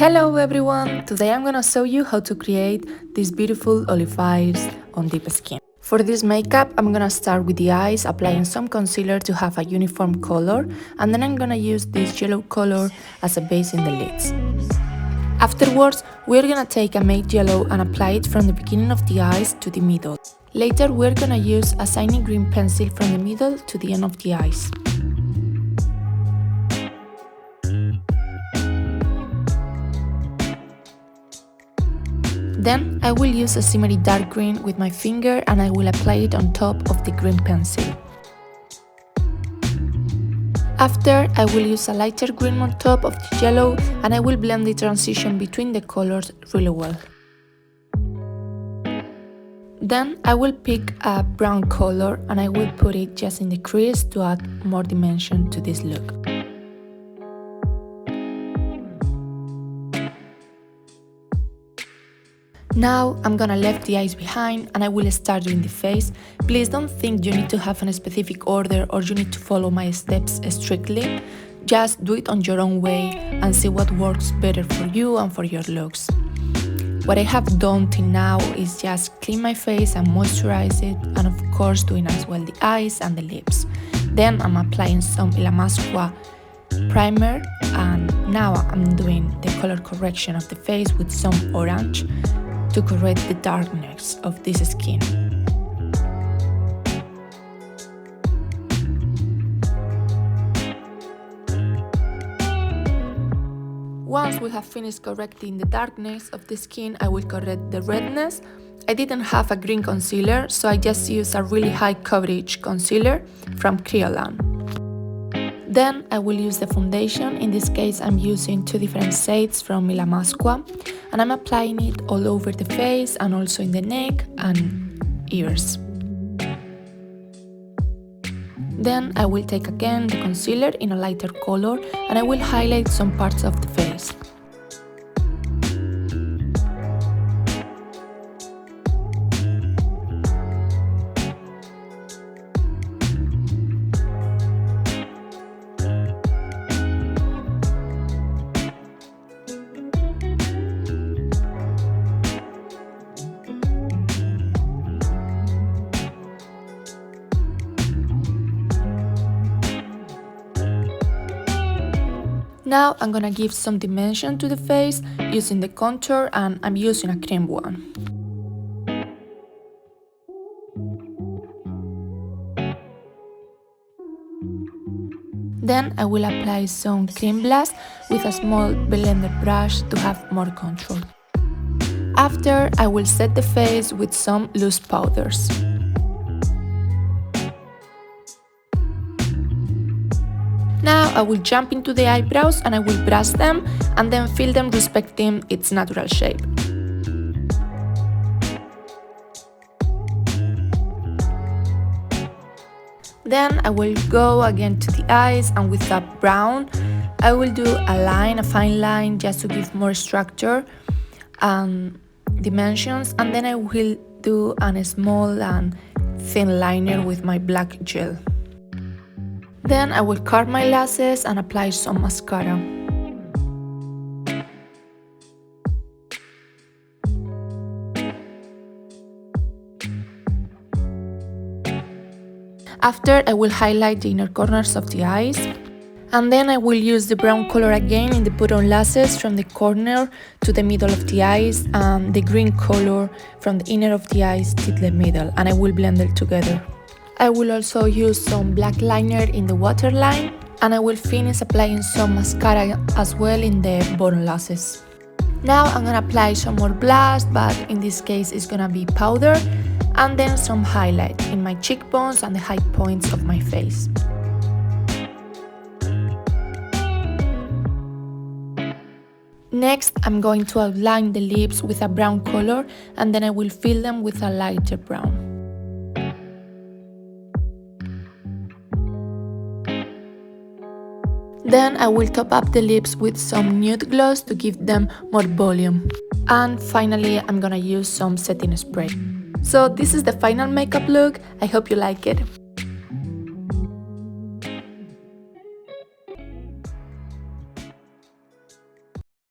Hello everyone! Today I'm gonna show you how to create these beautiful olive eyes on deep skin. For this makeup, I'm gonna start with the eyes, applying some concealer to have a uniform color, and then I'm gonna use this yellow color as a base in the lids. Afterwards, we're gonna take a matte yellow and apply it from the beginning of the eyes to the middle. Later, we're gonna use a shiny green pencil from the middle to the end of the eyes. Then I will use a shimmery dark green with my finger and I will apply it on top of the green pencil. After, I will use a lighter green on top of the yellow and I will blend the transition between the colors really well. Then I will pick a brown color and I will put it just in the crease to add more dimension to this look. Now I'm gonna leave the eyes behind and I will start doing the face. Please don't think you need to have a specific order or you need to follow my steps strictly. Just do it on your own way and see what works better for you and for your looks. What I have done till now is just clean my face and moisturize it, and of course doing as well the eyes and the lips. Then I'm applying some Ilamasqua primer and now I'm doing the color correction of the face with some orange to correct the darkness of this skin. Once we have finished correcting the darkness of the skin, I will correct the redness. I didn't have a green concealer, so I just used a really high coverage concealer from Creolan. Then I will use the foundation. In this case, I'm using two different shades from Ilamasqua, and I'm applying it all over the face and also in the neck and ears. Then I will take again the concealer in a lighter color and I will highlight some parts of the face. Now I'm gonna give some dimension to the face using the contour, and I'm using a cream one. Then I will apply some cream blush with a small blender brush to have more control. After, I will set the face with some loose powders. Now I will jump into the eyebrows and I will brush them and then fill them respecting its natural shape. Then I will go again to the eyes, and with a brown I will do a fine line just to give more structure and dimensions, and then I will do a small and thin liner with my black gel. Then I will curl my lashes and apply some mascara. After, I will highlight the inner corners of the eyes. And then I will use the brown color again in the bottom lashes from the corner to the middle of the eyes, and the green color from the inner of the eyes to the middle, and I will blend them together. I will also use some black liner in the waterline, and I will finish applying some mascara as well in the bottom lashes. Now I'm gonna apply some more blush, but in this case it's gonna be powder, and then some highlight in my cheekbones and the high points of my face. Next, I'm going to outline the lips with a brown color, and then I will fill them with a lighter brown. Then I will top up the lips with some nude gloss to give them more volume. And finally, I'm gonna use some setting spray. So this is the final makeup look. I hope you like it.